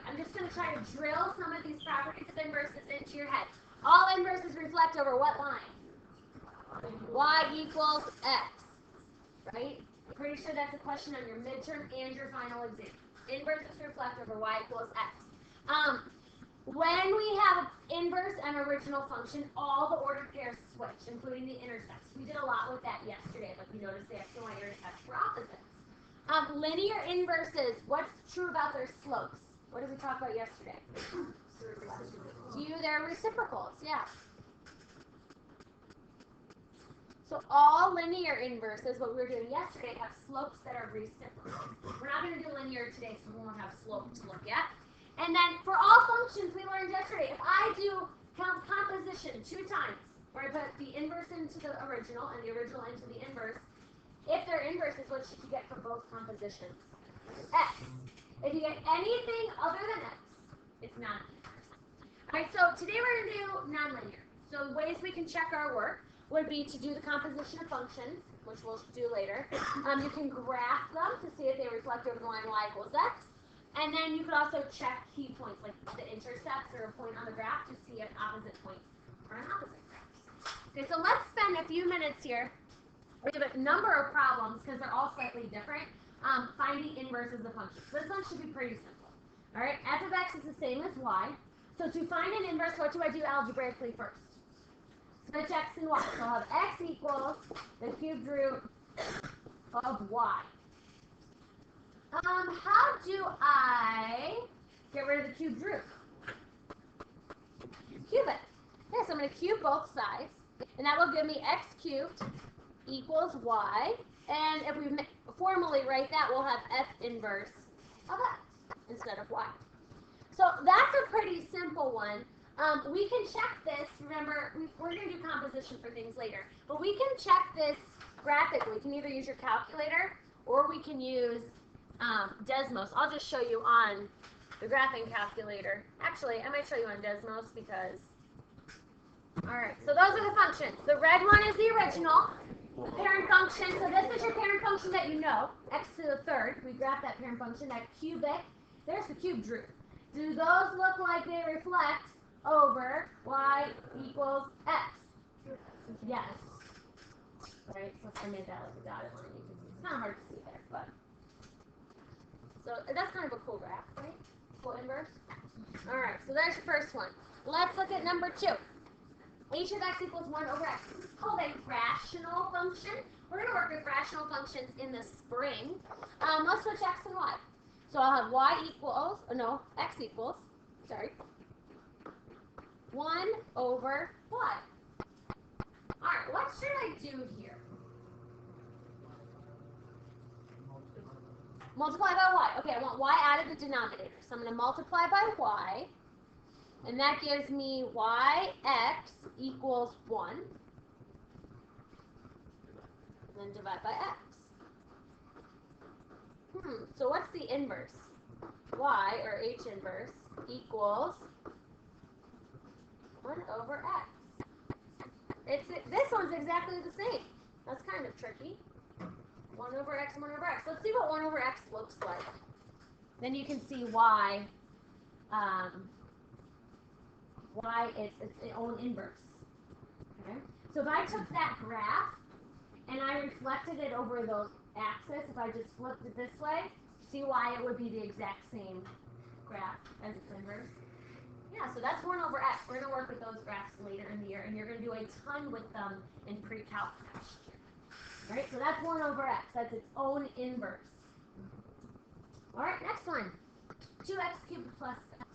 I'm just going to try to drill some of these properties of inverses into your head. All inverses reflect over what line? Y equals X, right? I'm pretty sure that's a question on your midterm and your final exam. Inverses reflect over Y equals X. When we have inverse and original function, all the ordered pairs switch, including the intercepts. We did a lot with that yesterday, but we noticed the X and Y intercepts were opposites. Linear inverses, what's true about their slopes? What did we talk about yesterday? They're reciprocals, yeah. So all linear inverses, what we were doing yesterday, have slopes that are reciprocal. We're not going to do linear today, so we won't have slope to look at. And then for all functions we learned yesterday, if I do composition 2 times, where I put the inverse into the original and the original into the inverse, if they're inverses, what should you get for both compositions? X. If you get anything other than X, it's not inverse. All right, so today we're going to do nonlinear. So ways we can check our work would be to do the composition of functions, which we'll do later. You can graph them to see if they reflect over the line Y equals X. And then you could also check key points, like the intercepts or a point on the graph to see if opposite points are on opposite graphs. Okay, so let's spend a few minutes here. We have a number of problems, because they're all slightly different, finding inverses of functions. This one should be pretty simple. All right, f of X is the same as Y. So to find an inverse, what do I do algebraically first? Switch X and Y. So I'll have X equals the cubed root of Y. How do I get rid of the cubed root? Cube it. Yeah, so I'm going to cube both sides, and that will give me X cubed equals Y. And if we formally write that, we'll have F inverse of X instead of Y. So that's a pretty simple one. We can check this. Remember, we're going to do composition for things later, but we can check this graphically. We can either use your calculator or we can use Desmos. I'll just show you on the graphing calculator. Actually, I might show you on Desmos because... Alright, so those are the functions. The red one is the original parent function. So this is your parent function that you know, x to the third. We graph that parent function, that cubic. There's the cubed root. Do those look like they reflect over y equals x? Yes. Right, so I made that like a dotted line. You can see. It's kind of hard to see there, but... So that's kind of a cool graph, right? Cool inverse. All right, so there's your first one. Let's look at number 2. H of X equals 1 over X. This is called a rational function. We're going to work with rational functions in the spring. Let's switch X and Y. So I'll have X equals, 1 over Y. All right, what should I do here? Multiply by y. Okay, I want y out of the denominator. So I'm going to multiply by y. And that gives me yx equals 1. And then divide by x. So what's the inverse? Y, or h inverse, equals 1 over x. This one's exactly the same. That's kind of tricky. 1 over x, 1 over x. Let's see what 1 over x looks like. Then you can see why it's its own inverse. Okay? So if I took that graph and I reflected it over those axes, if I just flipped it this way, see why it would be the exact same graph as its inverse? Yeah, so that's 1 over x. We're going to work with those graphs later in the year, and you're going to do a ton with them in pre-calc next year. All right, so that's 1 over x. That's its own inverse. All right, next one. 2x cubed plus x.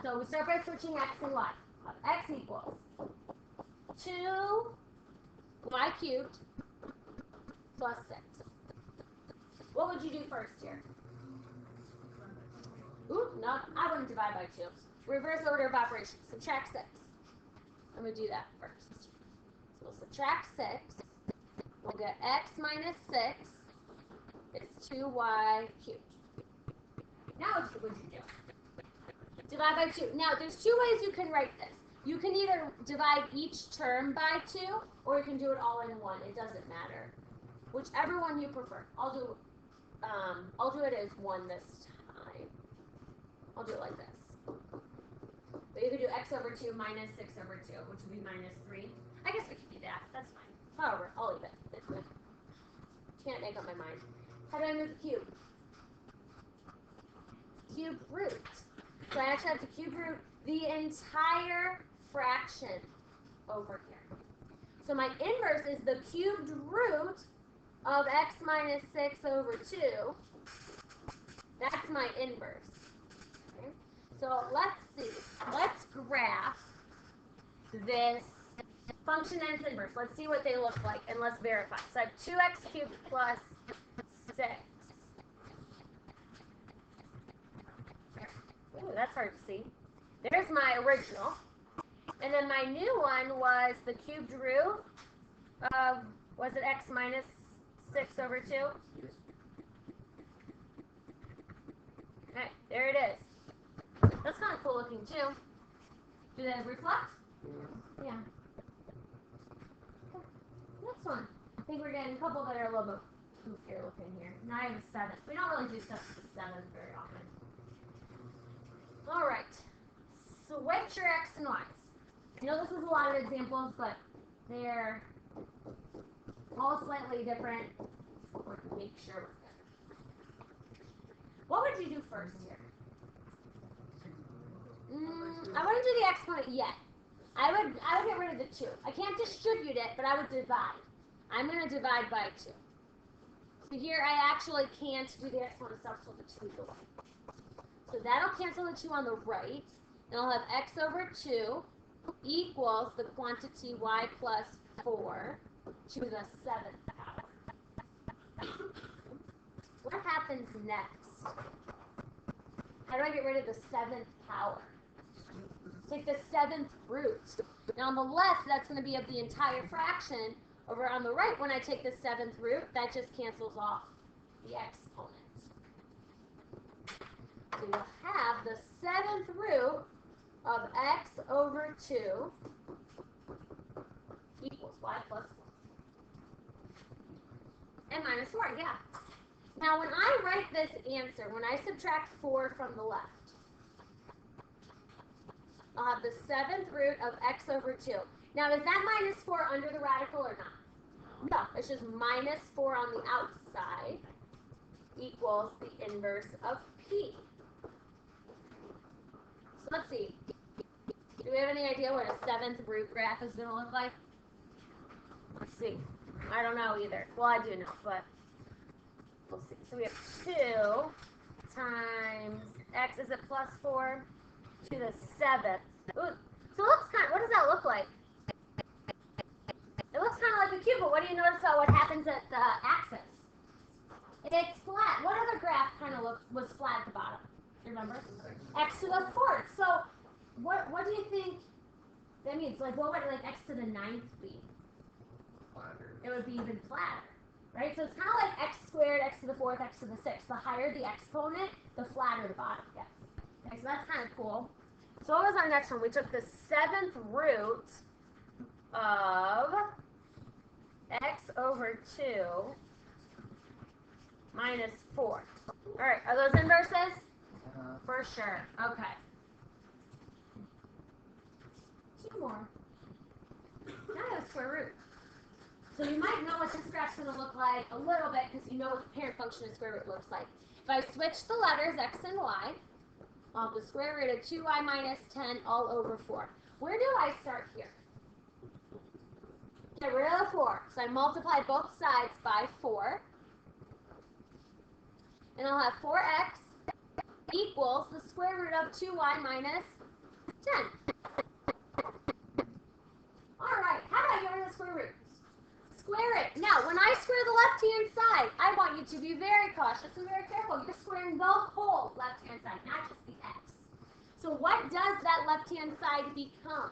So we start by switching x and y. X equals 2y cubed plus 6. What would you do first here? Ooh, no, I wouldn't divide by 2. Reverse order of operations. Subtract 6. I'm going to do that first. So we'll subtract 6. We'll get x minus 6 is 2y cubed. Now what would you do? Divide by 2. Now, there's 2 ways you can write this. You can either divide each term by 2, or you can do it all in one. It doesn't matter. Whichever one you prefer. I'll do it as 1 this time. I'll do it like this. But you could do x over 2 minus 6 over 2, which would be minus 3. I guess we could do that. That's fine. However, I'll leave it. It's good. Can't make up my mind. How do I move the cube? Cube root. So I actually have to cube root the entire fraction over here. So my inverse is the cubed root of x minus 6 over 2. That's my inverse. Okay? So let's see. Let's graph this function and its inverse. Let's see what they look like, and let's verify. So I have 2x cubed plus 6. Ooh, that's hard to see. There's my original. And then my new one was the cubed root of, was it x minus 6 over 2? Okay, there it is. That's kind of cool looking too. Do they reflect? Yeah. Okay. Next one. I think we're getting a couple that are a little bit goofier looking here. Now I have a 7. We don't really do stuff with the 7 very often. All right. Switch your x and y's. I know this was a lot of examples, but they're all slightly different. We'll make sure we're good. What would you do first here? I wouldn't do the exponent yet. I would get rid of the 2. I can't distribute it, but I would divide. I'm going to divide by 2. So here I actually can't do the exponent stuff, so the 2 is away. So that'll cancel the 2 on the right, and I'll have x over 2 equals the quantity y plus 4 to the 7th power. What happens next? How do I get rid of the 7th power? Take the 7th root. Now on the left, that's going to be of the entire fraction. Over on the right, when I take the 7th root, that just cancels off the exponent. So you'll have the 7th root of x over 2 equals y plus 4. And minus 4, yeah. Now when I write this answer, when I subtract 4 from the left, I'll have the 7th root of x over 2. Now is that minus 4 under the radical or not? No, it's just minus 4 on the outside equals the inverse of p. So let's see. Do we have any idea what a 7th root graph is going to look like? Let's see. I don't know either. Well, I do know, but we'll see. So we have 2 times x, is it plus 4 to the 7th? Ooh. So it looks kind of, what does that look like? It looks kind of like a cube, but what do you notice about what happens at the axis? It's flat. What other graph kind of was flat at the bottom? Remember? X to the 4th. So what do you think that means? Like, what would like x to the 9th be? Flatter. It would be even flatter, right? So it's kind of like x squared, x to the 4th, x to the 6th. The higher the exponent, the flatter the bottom gets. Okay, so that's kind of cool. So what was our next one? We took the 7th root of x over 2 minus 4. All right, are those inverses? For sure. Okay. 2 more. Now I have a square root. So you might know what this graph's going to look like a little bit because you know what the parent function of square root looks like. If I switch the letters x and y, I'll have the square root of 2y minus 10 all over 4. Where do I start here? Get rid of the 4. So I multiply both sides by 4. And I'll have 4x equals the square root of 2y minus 10. All right, how do I get rid of the square roots? Square it. Now, when I square the left-hand side, I want you to be very cautious and very careful. You're squaring the whole left-hand side, not just the x. So what does that left-hand side become?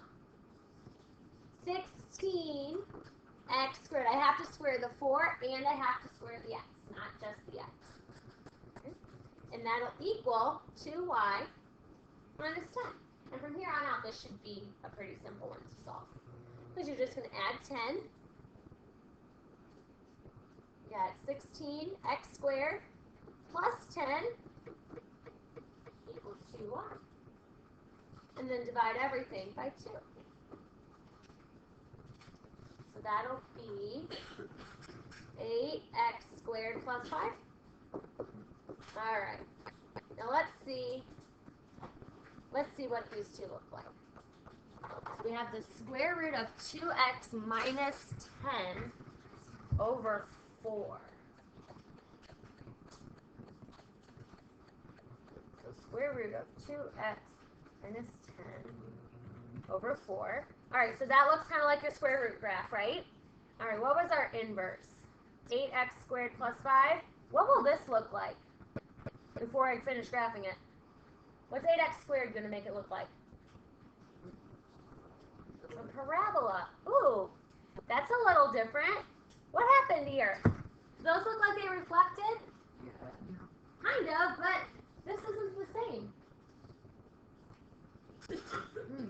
16x squared. I have to square the 4 and I have to square the x, not just the x. Okay. And that'll equal 2y minus 10. And from here on out, this should be a pretty simple one to solve. Because you're just going to add 10. You got 16x squared plus 10 equals 2y. and then divide everything by 2. So that'll be 8x squared plus 5. All right. Now let's see what these two look like. So we have the square root of 2x minus 10 over 4. So square root of 2x minus 10 over 4. All right, so that looks kind of like your square root graph, right? All right, what was our inverse? 8x squared plus 5. What will this look like before I finish graphing it? What's 8x squared going to make it look like? A parabola. Ooh, that's a little different. What happened here? Do those look like they reflected? Kind of, but this isn't the same.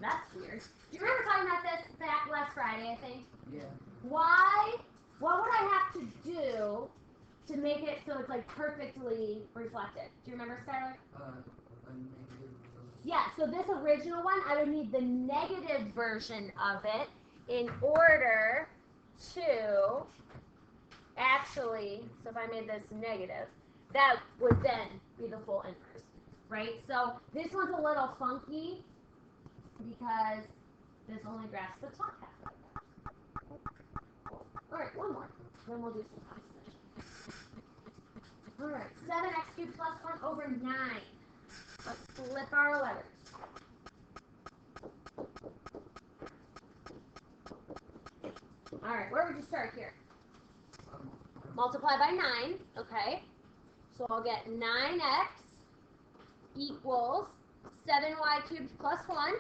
That's weird. Do you remember talking about this back last Friday, I think? Yeah. Why? What would I have to do to make it so it's like perfectly reflected? Do you remember, Skylar? A negative. Yeah, so this original one, I would need the negative version of it in order to actually, so if I made this negative, that would then be the full inverse, right? So this one's a little funky because this only graphs the top half of it. All right, one more, then we'll do some calculation. All right, 7x cubed plus 1 over 9. Let's flip our letters. All right, where would you start here? Multiply by 9, okay? So I'll get 9x equals 7y cubed plus 1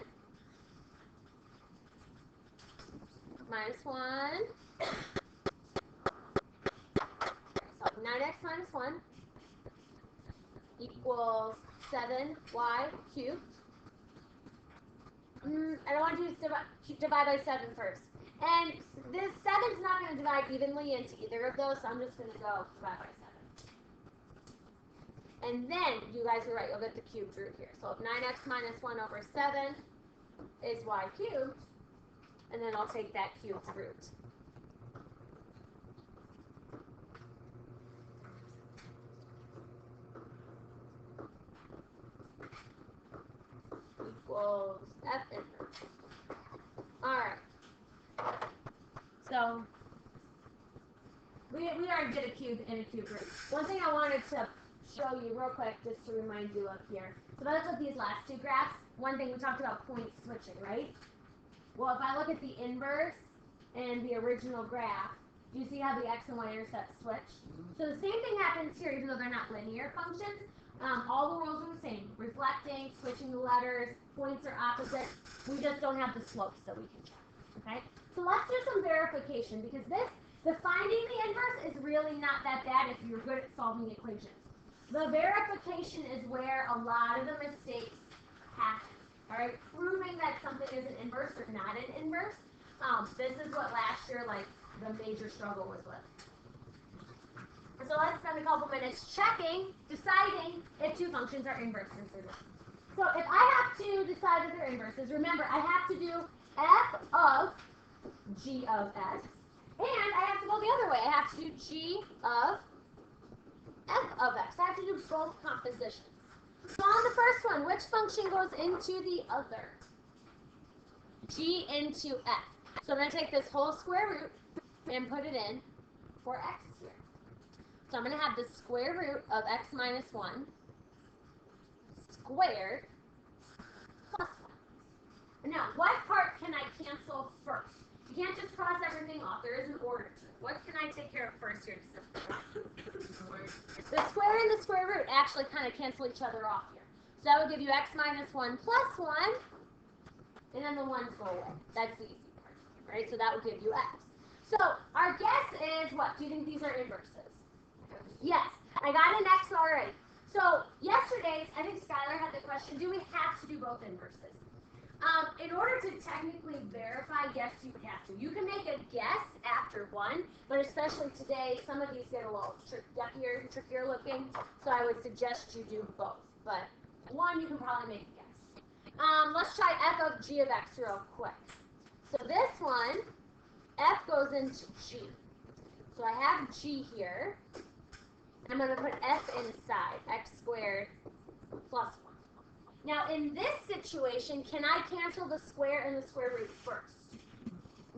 minus 1. So 9x minus 1 equals 7y cubed. I don't want to divide by 7 first. And this 7's not going to divide evenly into either of those, so I'm just going to go divide by 7. And then, you guys are right, you'll get the cubed root here. So 9x minus 1 over 7 is y cubed, and then I'll take that cubed root. Equals f inverse. Alright. So, we already did a cube and a cube root. One thing I wanted to show you real quick, just to remind you up here. So let's look at these last two graphs. One thing, we talked about point switching, right? Well, if I look at the inverse and the original graph, do you see how the x and y intercepts switch? So the same thing happens here, even though they're not linear functions. All the rules are the same. Reflecting, switching the letters, points are opposite. We just don't have the slopes that we can check. Okay? So let's do some verification, because finding the inverse is really not that bad if you're good at solving equations. The verification is where a lot of the mistakes happen. All right, proving that something is an inverse or not an inverse. This is what last year, like, the major struggle was with. So let's spend a couple minutes deciding if two functions are inverses or not. So if I have to decide if they're inverses, remember I have to do f of g of x, and I have to go the other way. I have to do g of f of x. I have to do both compositions. So on the first one, which function goes into the other? G into f. So I'm going to take this whole square root and put it in for x here. So I'm going to have the square root of x minus 1 squared plus 1. Now, what part can I cancel first? You can't just cross everything off. There is an order to it. What can I take care of first here to simplify? The square and the square root actually kind of cancel each other off here. So that would give you x minus 1 plus 1, and then the 1's go away. That's the easy part, right? So that would give you x. So our guess is what? Do you think these are inverses? Yes. I got an x already. So yesterday, I think Skylar had the question, do we have to do both inverses? In order to technically verify, yes, you have to. You can make a guess after one, but especially today, some of these get a little trickier looking, so I would suggest you do both. But one, you can probably make a guess. Let's try f of g of x real quick. So this one, f goes into g. So I have g here. I'm going to put f inside, x squared plus 1. Now in this situation, can I cancel the square and the square root first?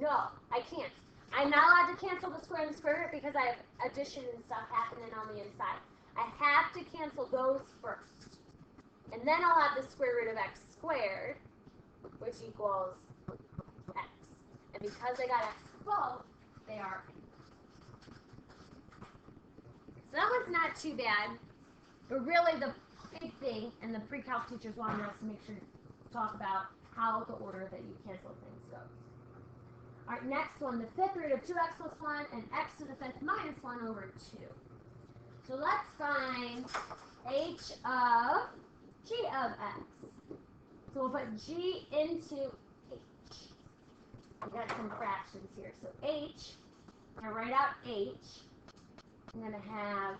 No, I can't. I'm not allowed to cancel the square and the square root because I have addition and stuff happening on the inside. I have to cancel those first. And then I'll have the square root of x squared, which equals x. And because I got x both, they are. So that one's not too bad. But really the big thing, and the pre-calc teachers wanted us to make sure to talk about how the order that you cancel things goes. All right, next one, the fifth root of 2x plus 1 and x to the fifth minus 1 over 2. So let's find h of g of x. So we'll put g into h. We got some fractions here. So h, I'm going to write out h. I'm going to have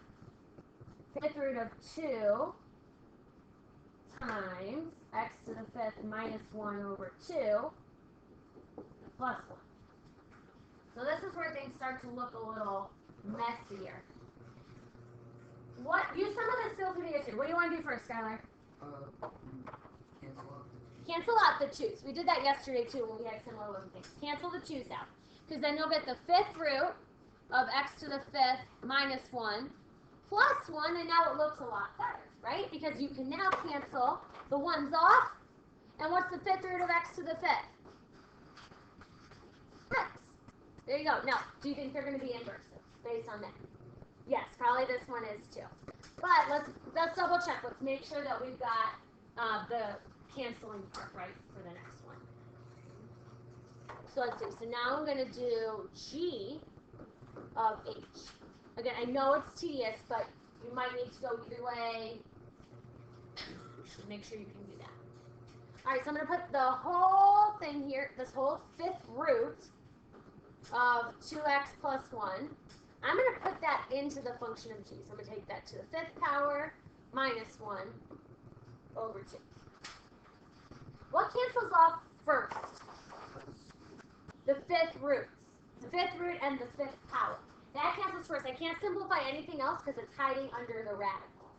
fifth root of 2 times x to the fifth minus 1 over 2 plus 1. So this is where things start to look a little messier. Use some of the skills videos here. What do you want to do first, Skylar? Cancel out. Cancel out the 2's. We did that yesterday too when we had similar looking things. Cancel the 2's out. Because then you'll get the fifth root of x to the fifth minus 1 plus 1, and now it looks a lot better, right? Because you can now cancel the 1's off. And what's the fifth root of x to the fifth? X. There you go. Now, do you think they're going to be inverses based on that? Yes, probably this one is too. But let's double check. Let's make sure that we've got the canceling part right for the next one. So let's see. So now I'm going to do g of h. Again, I know it's tedious, but you might need to go either way. Make sure you can do that. All right, so I'm going to put the whole thing here, this whole fifth root of 2x plus 1. I'm going to put that into the function of g. So I'm going to take that to the fifth power minus 1 over 2. What cancels off first? The fifth roots. The fifth root and the fifth power. That cancels first. I can't simplify anything else because it's hiding under the radical.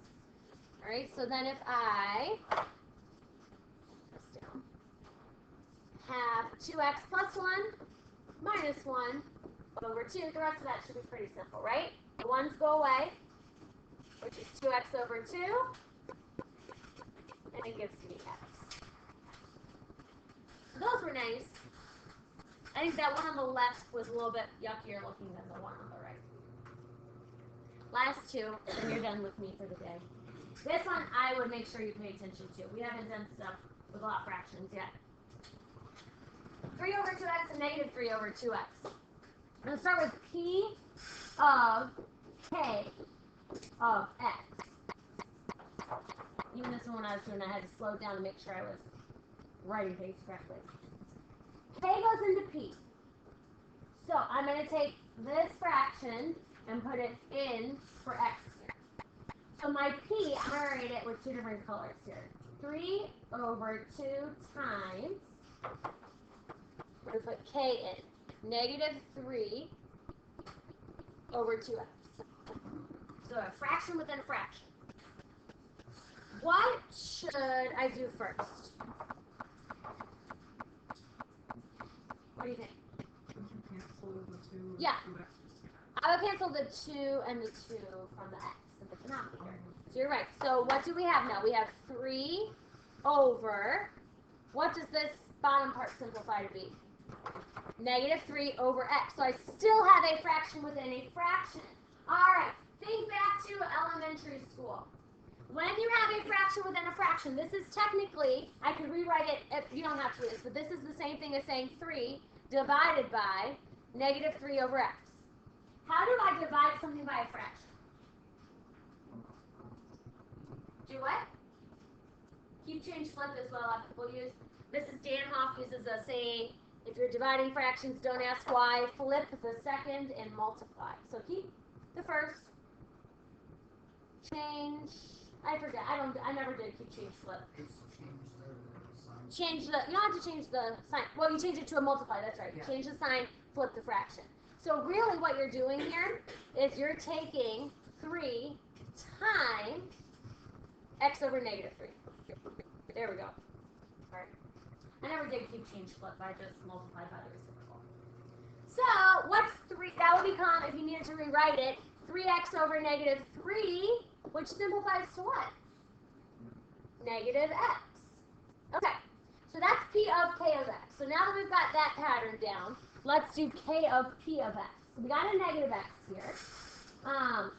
All right, so then if I have 2x plus 1 minus 1 over 2, the rest of that should be pretty simple, right? The 1's go away, which is 2x over 2, and it gives me x. So those were nice. I think that one on the left was a little bit yuckier looking than the one on the right. Last two, and you're done with me for the day. This one I would make sure you pay attention to. We haven't done stuff with lot fractions yet. 3 over 2x and negative 3 over 2x. I'm going to start with p of k of x. Even this one when I was doing, I had to slow down to make sure I was writing things correctly. K goes into p. So I'm going to take this fraction and put it in for x here. So my p, I'm going to write it with two different colors here. 3 over 2 times, we're going to put k in. Negative 3 over 2x. So a fraction within a fraction. What should I do first? What do you think? Cancel the 2 Yeah. 2x. I would cancel the 2 and the 2 from the x of the denominator. So you're right. So what do we have now? We have 3 over, what does this bottom part simplify to be? Negative 3 over x. So I still have a fraction within a fraction. All right, think back to elementary school. When you have a fraction within a fraction, this is technically, I could rewrite it, if you don't have to do this, but this is the same thing as saying 3 divided by negative 3 over x. How do I divide something by a fraction? Do what? Keep, change, flip is what a lot of people use. Mrs. Danhoff uses a saying, if you're dividing fractions, don't ask why. Flip the second and multiply. So keep the first, change, I forget. I never did keep change flip. Just change the sign. Change the, you don't have to change the sign. Well, you change it to a multiply, that's right. Yeah. Change the sign, flip the fraction. So really what you're doing here is you're taking 3 times x over negative 3. There we go. All right. I never did keep change flip. I just multiplied by the reciprocal. So what's 3? That would become, if you needed to rewrite it, 3x over negative 3, which simplifies to what? Negative x. Okay. So that's p of k of x. So now that we've got that pattern down, let's do k of p of x. So we got a negative x here. I'm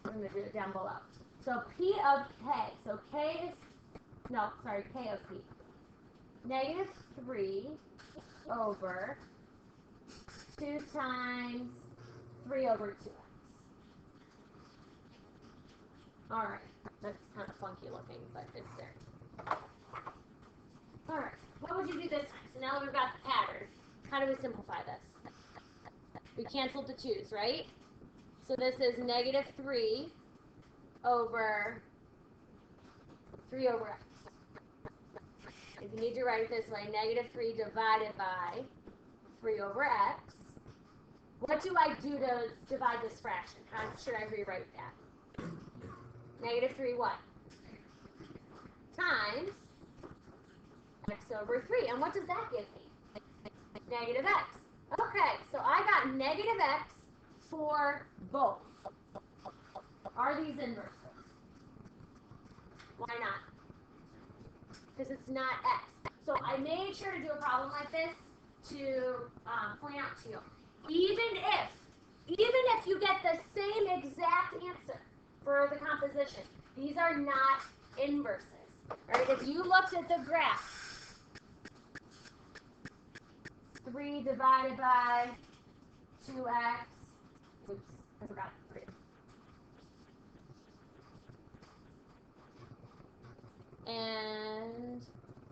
going to do it down below. So p of k. So k is, no, sorry, k of p. Negative 3 over 2 times 3 over 2x. All right. That's kind of funky looking, but it's there. All right. What would you do this time? So now that we've got the pattern, how do we simplify this? We canceled the 2's, right? So this is negative 3 over 3 over x. If you need to write it this way, negative 3 divided by 3 over x. What do I do to divide this fraction? How should I rewrite that? Negative 3 what? Times x over 3. And what does that give me? Negative x. Okay, so I got negative x for both. Are these inverses? Why not? Because it's not x. So I made sure to do a problem like this to point out to you. Even if you get the same exact answer for the composition, these are not inverses. Right? If you looked at the graph, 3 divided by 2x, oops, I forgot 3. And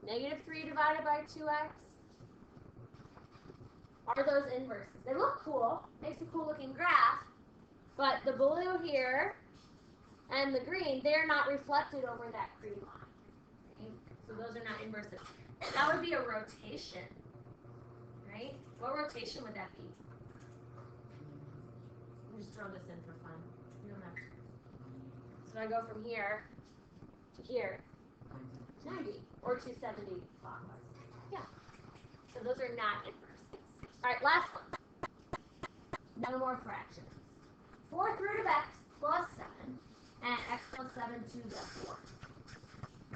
negative 3 divided by 2x. Are those inverses? They look cool. Makes a cool looking graph. But the blue here and the green, they're not reflected over that green line. Okay? So those are not inverses. That would be a rotation. Right? What rotation would that be? We'll just throw this in for fun. You don't have to. So I go from here to here. 90 or 270 clockwise. Yeah. So those are not inverses. All right, last one. One more fraction. 4th root of x plus 7 and x plus 7 to the 4th.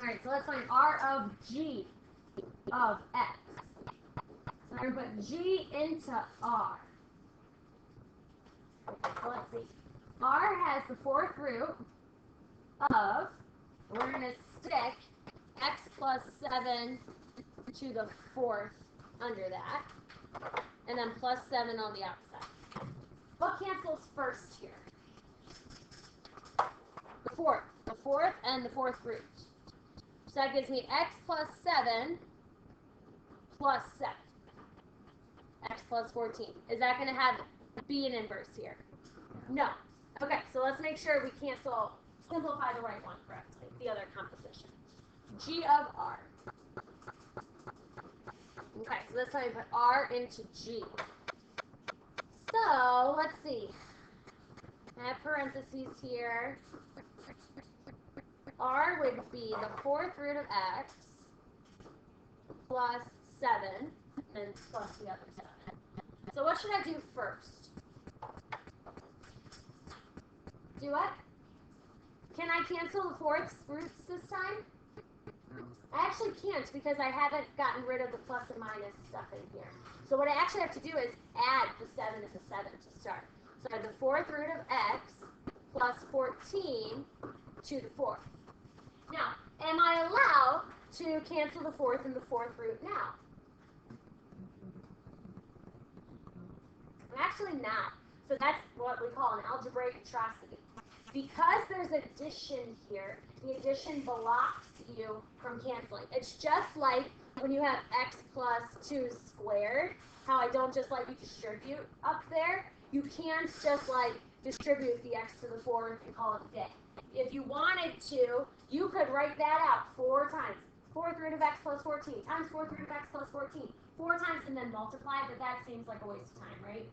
All right, so let's find r of g of x. So I'm going to put g into r. So let's see. R has the 4th root of, we're going to stick x plus 7 to the 4th under that, and then plus 7 on the outside. What cancels first here? The 4th. The 4th and the 4th root. So that gives me x plus 7 plus 7. X plus 14. Is that going to be an inverse here? No. Okay, so let's make sure we simplify the right one correctly, the other composition. G of r. Okay, so this time we put r into g. So, let's see. I have parentheses here. R would be the 4th root of x plus 7 and plus the other 7. So what should I do first? Do what? Can I cancel the 4th roots this time? I actually can't because I haven't gotten rid of the plus and minus stuff in here. So what I actually have to do is add the 7 and the 7 to start. So I have the 4th root of x plus 14 to the 4th. Now, am I allowed to cancel the 4th and the 4th root now? I'm actually not. So that's what we call an algebraic atrocity. Because there's addition here, the addition blocks you from canceling. It's just like when you have x plus 2 squared, how I don't just let you distribute up there. You can't just like distribute the x to the 4th and call it a day. if you wanted to, you could write that out 4 times. 4th root of x plus 14 times 4th root of x plus 14. 4 times and then multiply, but that seems like a waste of time, right?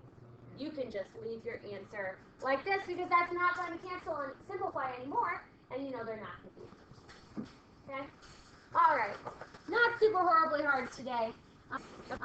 You can just leave your answer like this because that's not going to cancel and simplify anymore, and you know they're not going to be. Okay? All right. Not super horribly hard today.